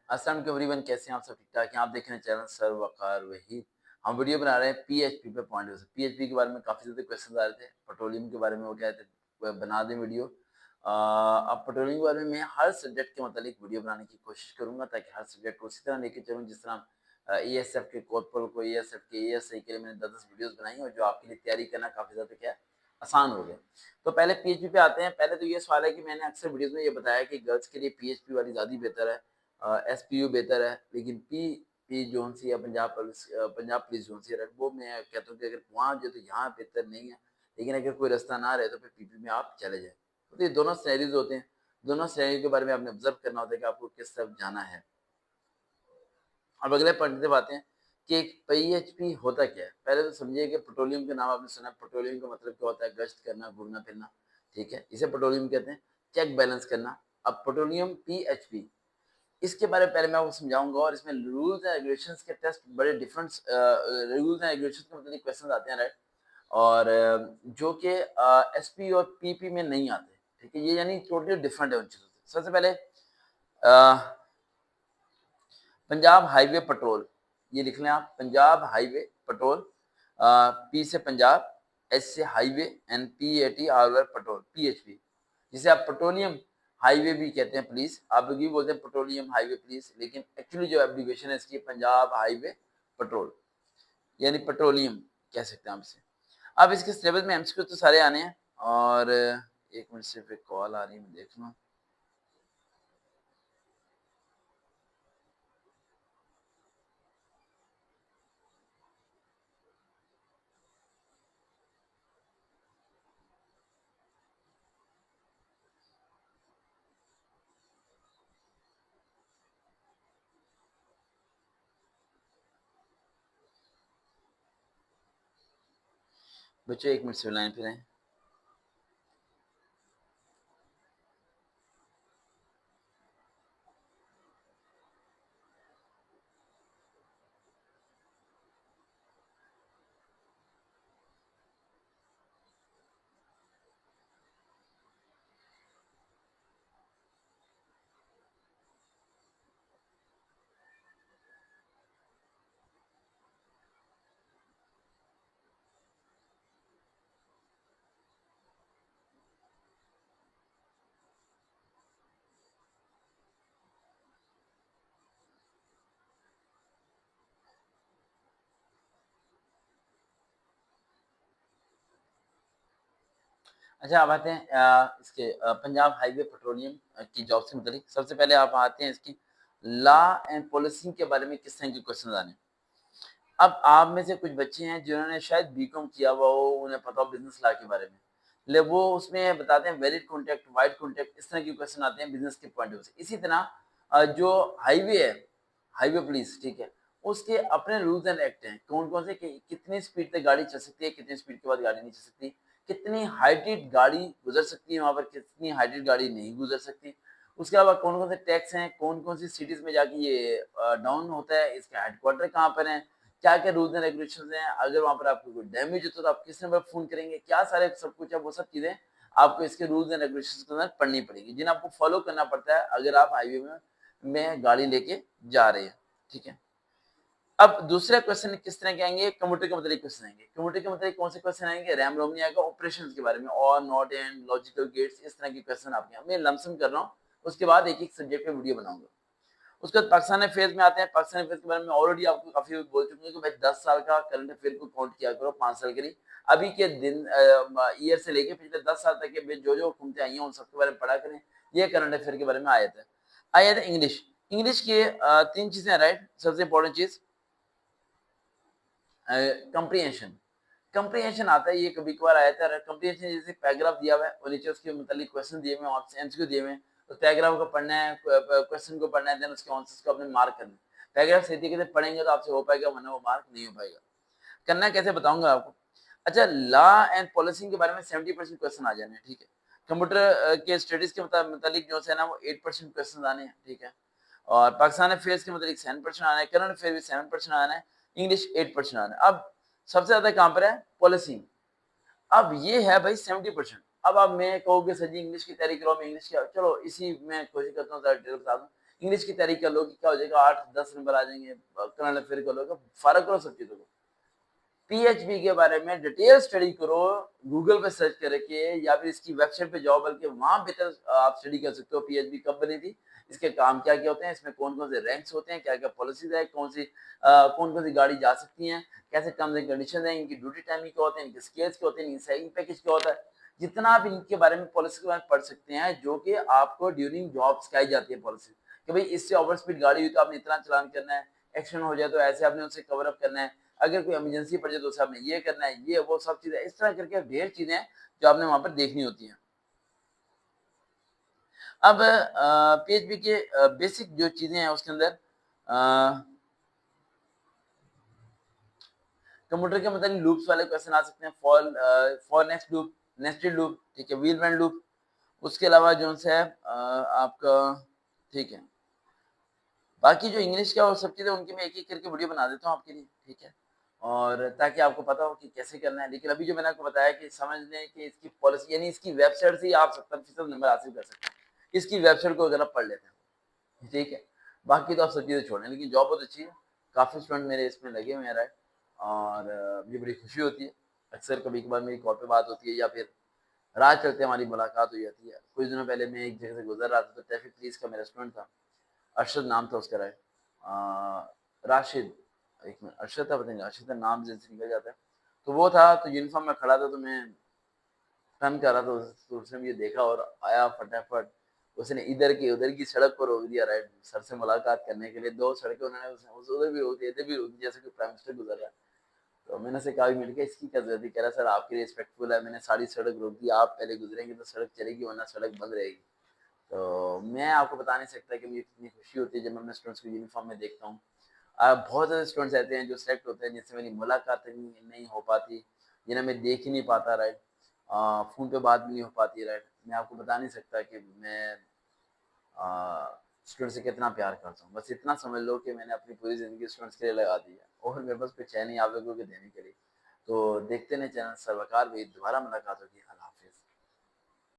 अस्सलाम वालेकुम एवरीवन, कैसे हैं आप सब? ठीक ठाक हैं? आप देख रहे हैं चैनल सर वकार वहीद। हम वीडियो बना रहे हैं पीएचपी पे पॉइंट से। पीएचपी के बारे में काफ़ी ज़्यादा क्वेश्चन आ रहे थे। पेट्रोलियम के बारे में वो कह रहे थे बना दें वीडियो। अब पेट्रोलियम के बारे में मैं हर सब्जेक्ट के मतलब वीडियो बनाने की कोशिश करूंगा ताकि हर सब्जेक्ट को उसी तरह लेके चलूँ जिस तरह ESF के कोर्पोरल को, ESF के ESI के लिए मैंने 10-10 वीडियोस बनाई और जो आपके लिए तैयारी करना काफ़ी ज़्यादा क्या है, आसान हो गया। तो पहले पीएचपी पे आते हैं। पहले तो ये सवाल है कि मैंने अक्सर वीडियोस में ये बताया कि गर्ल्स के लिए पीएचपी वाली ज़्यादा बेहतर है, एसपीयू बेहतर है, लेकिन पी जोन सी या पंजाब पुलिस जोन सी वो मैं कहता हूँ कि अगर वहाँ जो तो यहाँ बेहतर नहीं है, लेकिन अगर कोई रास्ता ना रहे तो फिर पीपी में आप चले जाएं। तो ये दोनों सिनेरियोज होते हैं। दोनों सिनेरियो के बारे में आपने ऑब्जर्व करना होता है कि आपको किस तरफ जाना है। अब अगले पॉइंट पे आते हैं कि एक पीएचपी होता क्या है। पहले तो समझिए कि पेट्रोलियम के नाम आपने सुना। पेट्रोलियम का मतलब क्या होता है? गश्त करना, घूमना फिरना, ठीक है, इसे पेट्रोलियम कहते हैं। चेक बैलेंस करना। अब पेट्रोलियम पीएचपी, इसके बारे में पहले मैं आपको समझाऊंगा और इसमें रूल्स एंड रेगुलेशंस के टेस्ट बड़े डिफरेंट रूल्स एंड रेगुलेशंस के मतलब क्वेश्चन आते हैं, राइट। और जो कि एसपी और पीपी में नहीं आते, ठीक है, ये यानी टोटली डिफरेंट है उन चीजों से। सबसे पहले पंजाब हाईवे पेट्रोल, ये लिख लें आप, पंजाब हाईवे पेट्रोल। पी से पंजाब, एस से highway, N P A T R patrol, PHP, जिसे आप पेट्रोलियम हाईवे भी कहते हैं। प्लीज आप लोग भी बोलते हैं पेट्रोलियम हाईवे प्लीज, लेकिन एक्चुअली जो एब्रीविएशन है इसकी पंजाब हाईवे पेट्रोल, यानी पेट्रोलियम कह सकते हैं आप इसे। अब इसके सिलेबस में एमसीक्यू तो सारे आने हैं। और एक मिनट, सिर्फ एक कॉल आ रही है, मैं देख लूँ। बच्चों एक मिनट से लाइन पे रहें। अच्छा, अब आते हैं इसके पंजाब हाईवे पेट्रोलियम की जॉब से मुतालिक। सबसे पहले आप आते हैं इसकी लॉ एंड पॉलिसी के बारे में किस तरह के क्वेश्चन आने। अब आप में से कुछ बच्चे हैं जिन्होंने शायद बीकॉम किया हुआ हो, उन्हें पता हो बिजनेस लॉ के बारे में, ले वो उसमें बताते हैं वैलिड कॉन्ट्रैक्ट, वाइड कॉन्ट्रैक्ट, इस तरह के क्वेश्चन आते हैं बिजनेस के पॉइंट ऑफ व्यू से। इसी तरह जो हाईवे है, हाईवे पुलिस, ठीक है, उसके अपने रूल्स एंड एक्ट हैं। कौन कौन से कि कितनी स्पीड तक गाड़ी चल सकती है, कितनी स्पीड के बाद गाड़ी नहीं चल सकती, कितनी हाइटेड गाड़ी गुजर सकती है वहां पर, कितनी हाइटेड गाड़ी नहीं गुजर सकती। उसके अलावा कौन कौन से टैक्स हैं, कौन कौन सी सिटीज में जाके ये डाउन होता है, इसका हेडक्वार्टर कहाँ पर है, क्या क्या रूल्स एंड रेगुलेशन हैं, अगर वहां पर आपको कोई डैमेज होता है तो आप किस नंबर फोन करेंगे, क्या सारे सब कुछ है, वो सब चीजें आपको इसके रूल्स एंड रेगुलेशन के अंदर पढ़नी पड़ेगी, जिन्हें आपको फॉलो करना पड़ता है अगर आप हाईवे में गाड़ी लेके जा रहे हैं, ठीक है। अब दूसरा क्वेश्चन किस तरह के आएंगे? कंप्यूटर के मतलब क्वेश्चन आएंगे। कंप्यूटर के मतलब कौन से क्वेश्चन आएंगे? रैम रोम नहीं आएगा, ऑपरेशंस के बारे में, और नॉट एंड लॉजिकल गेट्स, इस तरह के क्वेश्चन आपके यहाँ। मैं लमसम कर रहा हूँ, उसके बाद एक एक सब्जेक्ट पे वीडियो बनाऊंगा। उसके बाद पाकिस्तान अफेयर्स में आते हैं। पाकिस्तान अफेयर्स के बारे में ऑलरेडी आपको काफी बोल चुके हैं कि भाई 10 साल का करंट अफेयर को काउंट किया करो, 5 साल के लिए। अभी के दिन ईयर से लेके पिछले 10 साल तक के जो जो हुकूमतें आई हैं उन सबके बारे में पढ़ा करें। ये करंट अफेयर के बारे में आयत है। आयत है इंग्लिश। इंग्लिश की 3 चीजें, राइट। सबसे इंपॉर्टेंट चीज कंप्रीहेंशन। कंप्रीहेंशन आता है, ये कभी कभार आया था। कंप्रीहेंशन जैसे पैराग्राफ दिया हुआ है और नीचे उसके मुतालिक क्वेश्चन दिए हुए हैं, ऑप्शन एमसीक्यू दिए हुए हैं, तो पैराग्राफ को पढ़ना है, क्वेश्चन को पढ़ना है, देन उसके आंसर्स को अपने मार्क करना है। पैराग्राफ सही तरीके से पढ़ेंगे तो आपसे हो पाएगा, वरना वो मार्क नहीं हो पाएगा। करना कैसे बताऊंगा आपको। अच्छा, लॉ एंड पॉलिसी के बारे में 70% क्वेश्चन आ जाने हैं, ठीक है। कंप्यूटर के स्टडीज के मुतालिक जो है ना वो 8% क्वेश्चन आने हैं, ठीक है। और पाकिस्तान अफेयर्स के मतलब 7% आना है, करंट अफेयर भी 7% आना है, इंग्लिश 8% आना है। अब सबसे ज्यादा कहां पर है? पॉलिसी। अब ये है भाई 70%। अब आप मैं कहोगे सर जी इंग्लिश की तैयारी करो, मैं इंग्लिश की, चलो इसी में कोशिश करता हूँ डिटेल बता दूं। इंग्लिश की तैयारी कर लो कि क्या हो जाएगा, 8-10 नंबर आ जाएंगे, करंट अफेयर कर लो, फर्क करो सब चीज़ों को। पीएचपी के बारे में डिटेल स्टडी करो, गूगल पे सर्च करके या फिर इसकी वेबसाइट पे जाओ, बल्कि वहाँ बेहतर आप स्टडी कर सकते हो पीएचपी कब बनी थी, इसके काम क्या-क्या होते हैं, इसमें कौन-कौन से रैंक्स होते हैं, क्या-क्या पॉलिसीज़ है, कौन-कौन सी गाड़ी जा सकती हैं, कैसे टर्म्स एंड कंडीशंस हैं, इनकी ड्यूटी टाइमिंग क्या होते हैं, इनके स्केल्स क्या होते हैं, इनकी सैलरी पैकेज क्या होता है। जितना आप इनके बारे में पॉलिसी के बारे में पढ़ सकते हैं, जो कि आपको ड्यूरिंग जॉब सिखाई जाती है पॉलिसी, कि भई इससे ओवर स्पीड गाड़ी हुई तो आपने इतना चालान करना है, एक्सीडेंट हो जाए तो ऐसे आपने उसे कवर अप करना है, अगर कोई इमरजेंसी पड़ जाए तो उसे आपने ये करना है, ये वो सब चीज़ें, इस तरह करके ढेर चीज़ें हैं जो आपने वहाँ पर देखनी होती हैं। अब पीएचपी के बेसिक जो चीज़ें हैं उसके अंदर कंप्यूटर के मतलब लूप्स वाले क्वेश्चन आ सकते हैं, for next loop, nested loop, ठीक है, व्हील वैन लूप, उसके अलावा जो-सा है आपका, ठीक है। बाकी जो इंग्लिश का और सब चीज़ें उनकी मैं एक-एक करके वीडियो बना देता हूँ आपके लिए, ठीक है? और ताकि आपको पता हो कि कैसे करना है। लेकिन अभी जो मैंने आपको बताया कि समझ लें कि इसकी पॉलिसी यानी इसकी वेबसाइट से ही आप 70% नंबर हासिल कर सकते हैं। इसकी वेबसाइट को अगर आप पढ़ लेते हैं, ठीक है? बाकी तो आप सब चीज़ें छोड़ दें, लेकिन जॉब बहुत अच्छी है। काफ़ी स्टूडेंट मेरे इसमें लगे हुए हैं राइट, और मुझे बड़ी खुशी होती है। अक्सर कभी-कभार मेरी कॉल पे बात होती है या फिर राह चलते हमारी मुलाकात हो जाती है। कुछ दिनों पहले मैं एक जगह से गुज़र रहा था तो ट्रैफिक पुलिस का मेरा स्टूडेंट था। अरशद नाम था उसका राइट, राशिद, एक मिनट, अरशद था पता नहीं, अरशद का नाम जैसे निकल जाता है। तो वो था, तो यूनिफ़ॉर्म में खड़ा था, तो मैं टर्न कर रहा था, तो उसने मुझे देखा और आया फटाफट। उसने इधर की उधर की सड़क पर रोक दिया राइट, सर से मुलाकात करने के लिए। 2 सड़कें उन्होंने उधर भी रोक दी, इधर भी रोक दी, जैसे कोई प्राइम मिनिस्टर गुज़र रहा है। तो मैंने उससे कहा, मैंने कहा इसकी क्या ज़रूरत है? कह रहा सर आपके लिए रिस्पेक्टफुल है, मैंने सारी सड़क रोक दी, आप पहले गुज़रेंगे तो सड़क चलेगी वरना सड़क बंद रहेगी। तो मैं आपको बता नहीं सकता कि मुझे कितनी खुशी होती है जब मैं अपने स्टूडेंट्स को यूनिफ़ॉर्म में देखता हूँ। बहुत ज़्यादा स्टूडेंट्स ऐसे हैं जो सेलेक्ट होते हैं जिनसे मेरी मुलाकात नहीं नहीं हो पाती, जिन्हें मैं देख ही नहीं पाता राइट, फ़ोन पे बात भी नहीं हो पाती राइट। मैं आपको बता नहीं सकता कि मैं स्टूडेंट से कितना प्यार करता हूँ। बस इतना समझ लो कि मैंने अपनी पूरी ज़िंदगी स्टूडेंट्स के लिए लगा दी है और मेरे पास कुछ है नहीं आप लोगों को देने के लिए। तो देखते रहें चैनल सरोकार, भी दोबारा मुलाकात होगी।